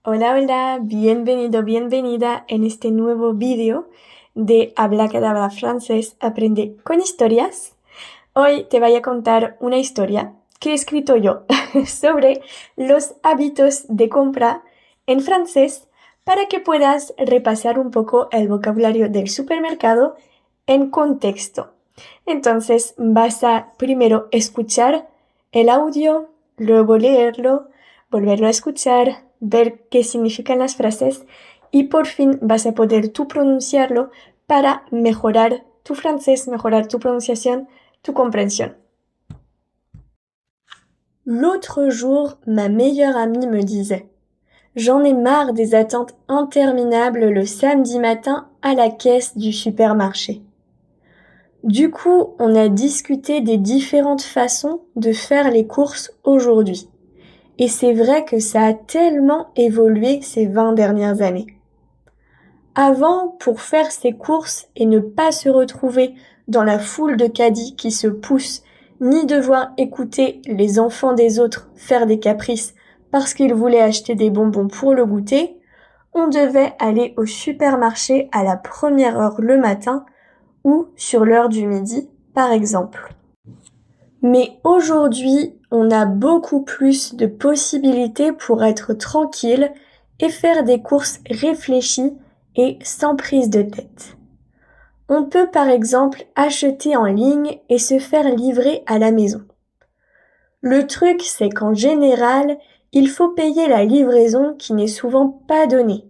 Hola, hola, bienvenido, bienvenida en este nuevo vídeo de Abracadabra francés aprende con historias. Hoy te voy a contar una historia que he escrito yo sobre los hábitos de compra en francés para que puedas repasar un poco el vocabulario del supermercado en contexto. Entonces vas a primero escuchar el audio, luego leerlo, volverlo a escuchar, ver qué significan las frases y por fin vas a poder tú pronunciarlo para mejorar tu francés, mejorar tu prononciación, tu compréhension. L'autre jour, ma meilleure amie me disait: J'en ai marre des attentes interminables le samedi matin à la caisse du supermarché. Du coup, on a discuté des différentes façons de faire les courses aujourd'hui. Et c'est vrai que ça a tellement évolué ces 20 dernières années. Avant, pour faire ses courses et ne pas se retrouver dans la foule de caddies qui se poussent, ni devoir écouter les enfants des autres faire des caprices parce qu'ils voulaient acheter des bonbons pour le goûter, on devait aller au supermarché à la première heure le matin ou sur l'heure du midi, par exemple. Mais aujourd'hui, on a beaucoup plus de possibilités pour être tranquille et faire des courses réfléchies et sans prise de tête. On peut par exemple acheter en ligne et se faire livrer à la maison. Le truc, c'est qu'en général, il faut payer la livraison qui n'est souvent pas donnée.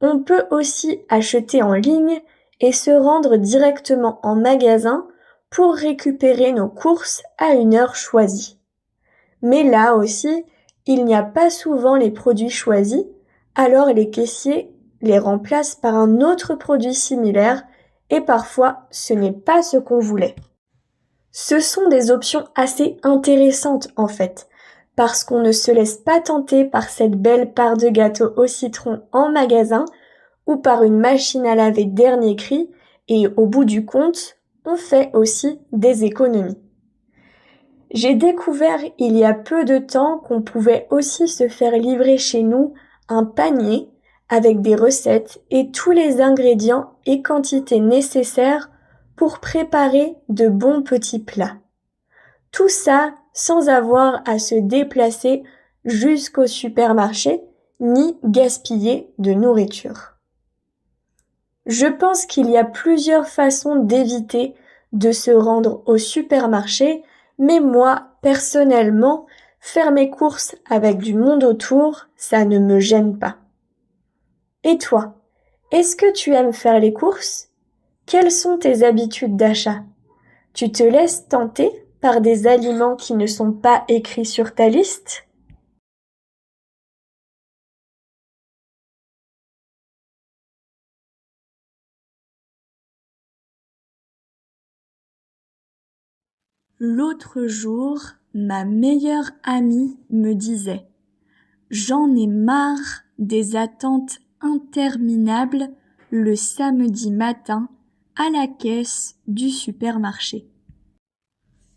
On peut aussi acheter en ligne et se rendre directement en magasin pour récupérer nos courses à une heure choisie. Mais là aussi, il n'y a pas souvent les produits choisis, alors les caissiers les remplacent par un autre produit similaire et parfois ce n'est pas ce qu'on voulait. Ce sont des options assez intéressantes en fait, parce qu'on ne se laisse pas tenter par cette belle part de gâteau au citron en magasin ou par une machine à laver dernier cri et au bout du compte, on fait aussi des économies. J'ai découvert il y a peu de temps qu'on pouvait aussi se faire livrer chez nous un panier avec des recettes et tous les ingrédients et quantités nécessaires pour préparer de bons petits plats. Tout ça sans avoir à se déplacer jusqu'au supermarché ni gaspiller de nourriture. Je pense qu'il y a plusieurs façons d'éviter de se rendre au supermarché, mais moi, personnellement, faire mes courses avec du monde autour, ça ne me gêne pas. Et toi, est-ce que tu aimes faire les courses? Quelles sont tes habitudes d'achat? Tu te laisses tenter par des aliments qui ne sont pas écrits sur ta liste? L'autre jour, ma meilleure amie me disait: J'en ai marre des attentes interminables le samedi matin à la caisse du supermarché.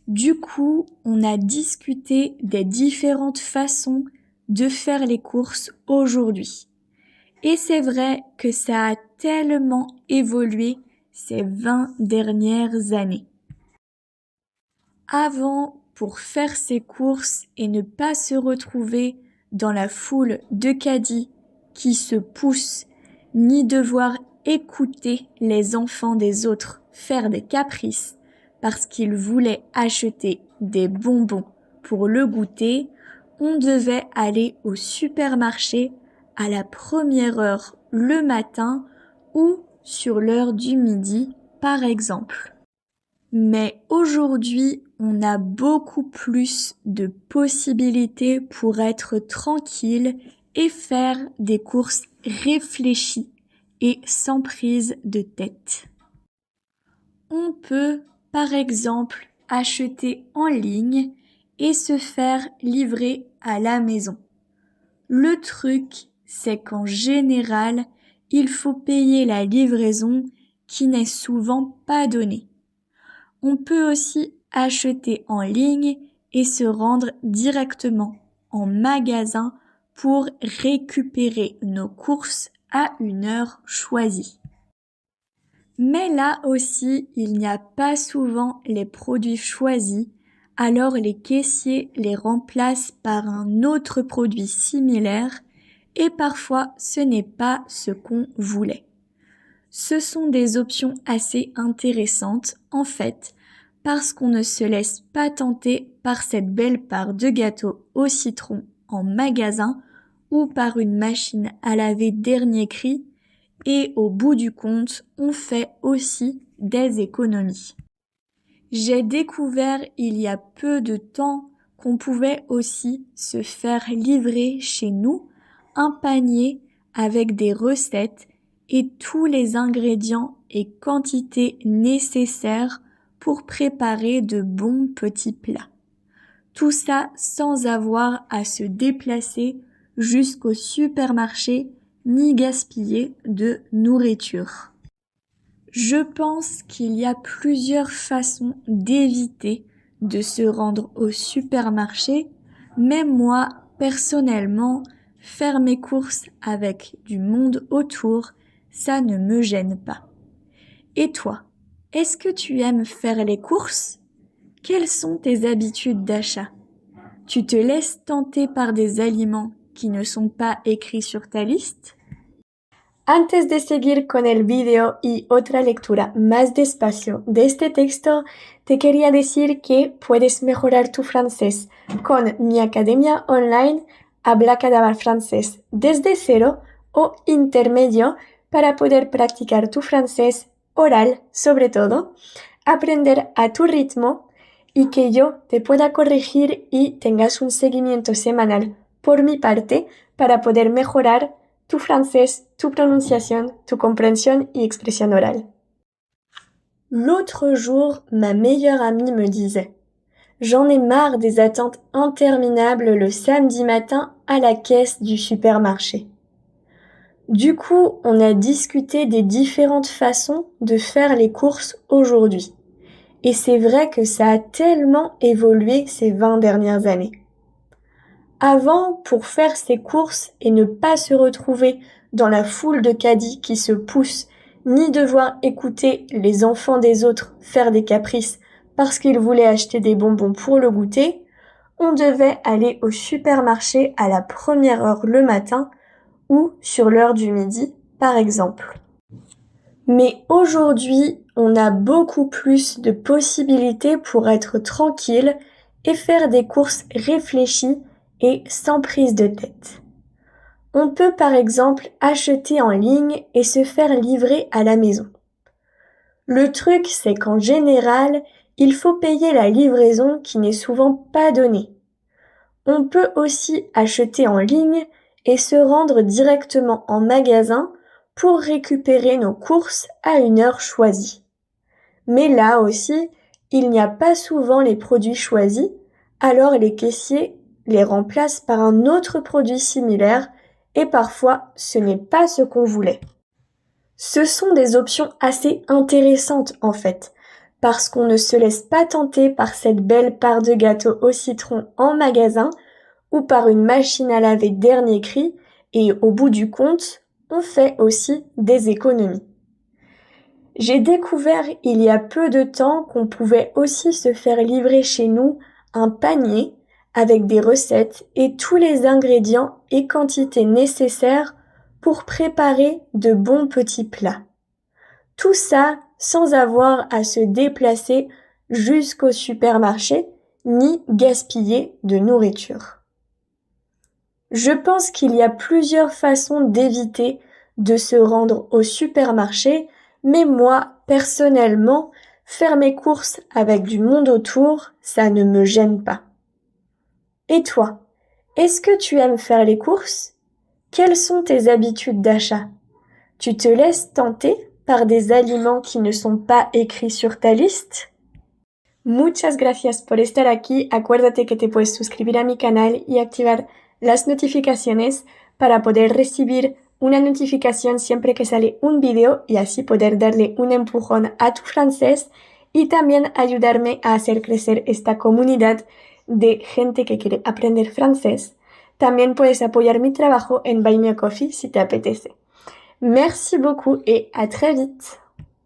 Du coup, on a discuté des différentes façons de faire les courses aujourd'hui. Et c'est vrai que ça a tellement évolué ces 20 dernières années. Avant, pour faire ses courses et ne pas se retrouver dans la foule de caddies qui se poussent, ni devoir écouter les enfants des autres faire des caprices parce qu'ils voulaient acheter des bonbons pour le goûter, on devait aller au supermarché à la première heure le matin ou sur l'heure du midi, par exemple. Mais aujourd'hui, on a beaucoup plus de possibilités pour être tranquille et faire des courses réfléchies et sans prise de tête. On peut, par exemple, acheter en ligne et se faire livrer à la maison. Le truc, c'est qu'en général, il faut payer la livraison qui n'est souvent pas donnée. On peut aussi acheter en ligne et se rendre directement en magasin pour récupérer nos courses à une heure choisie. Mais là aussi, il n'y a pas souvent les produits choisis, alors les caissiers les remplacent par un autre produit similaire et parfois ce n'est pas ce qu'on voulait. Ce sont des options assez intéressantes en fait, parce qu'on ne se laisse pas tenter par cette belle part de gâteau au citron en magasin ou par une machine à laver dernier cri, et au bout du compte, on fait aussi des économies. J'ai découvert il y a peu de temps qu'on pouvait aussi se faire livrer chez nous un panier avec des recettes et tous les ingrédients et quantités nécessaires pour préparer de bons petits plats. Tout ça sans avoir à se déplacer jusqu'au supermarché ni gaspiller de nourriture. Je pense qu'il y a plusieurs façons d'éviter de se rendre au supermarché, mais moi, personnellement, faire mes courses avec du monde autour, ça ne me gêne pas. Et toi, est-ce que tu aimes faire les courses? Quelles sont tes habitudes d'achat? Tu te laisses tenter par des aliments qui ne sont pas écrits sur ta liste? Antes de seguir con el video y otra lectura más despacio de este texto, te quería decir que puedes mejorar tu francés con mi academia online Abracadabra Francés desde cero o intermedio para poder practicar tu francés oral, sobre todo, aprender a tu ritmo y que yo te pueda corregir y tengas un seguimiento semanal por mi parte para poder mejorar tu francés, tu prononciation, tu compréhension et expression orale. L'autre jour, ma meilleure amie me disait « J'en ai marre des attentes interminables le samedi matin à la caisse du supermarché. » Du coup, on a discuté des différentes façons de faire les courses aujourd'hui. Et c'est vrai que ça a tellement évolué ces 20 dernières années. Avant, pour faire ses courses et ne pas se retrouver dans la foule de caddies qui se poussent, ni devoir écouter les enfants des autres faire des caprices parce qu'ils voulaient acheter des bonbons pour le goûter, on devait aller au supermarché à la première heure le matin ou sur l'heure du midi, par exemple. Mais aujourd'hui, on a beaucoup plus de possibilités pour être tranquille et faire des courses réfléchies et sans prise de tête. On peut par exemple acheter en ligne et se faire livrer à la maison. Le truc, c'est qu'en général, il faut payer la livraison qui n'est souvent pas donnée. On peut aussi acheter en ligne et se rendre directement en magasin pour récupérer nos courses à une heure choisie. Mais là aussi, il n'y a pas souvent les produits choisis, alors les caissiers les remplacent par un autre produit similaire et parfois ce n'est pas ce qu'on voulait. Ce sont des options assez intéressantes en fait, parce qu'on ne se laisse pas tenter par cette belle part de gâteau au citron en magasin ou par une machine à laver dernier cri et au bout du compte, on fait aussi des économies. J'ai découvert il y a peu de temps qu'on pouvait aussi se faire livrer chez nous un panier avec des recettes et tous les ingrédients et quantités nécessaires pour préparer de bons petits plats. Tout ça sans avoir à se déplacer jusqu'au supermarché ni gaspiller de nourriture. Je pense qu'il y a plusieurs façons d'éviter de se rendre au supermarché, mais moi, personnellement, faire mes courses avec du monde autour, ça ne me gêne pas. Et toi, est-ce que tu aimes faire les courses? Quelles sont tes habitudes d'achat? Tu te laisses tenter par des aliments qui ne sont pas écrits sur ta liste? Muchas gracias por estar aquí. Acuérdate que te puedes suscribir a mi canal y activar las notificaciones para poder recibir una notificación siempre que sale un video y así poder darle un empujón a tu francés y también ayudarme a hacer crecer esta comunidad de gente que quiere aprender francés. También puedes apoyar mi trabajo en Buy Me a Coffee si te apetece. Merci beaucoup et à très vite.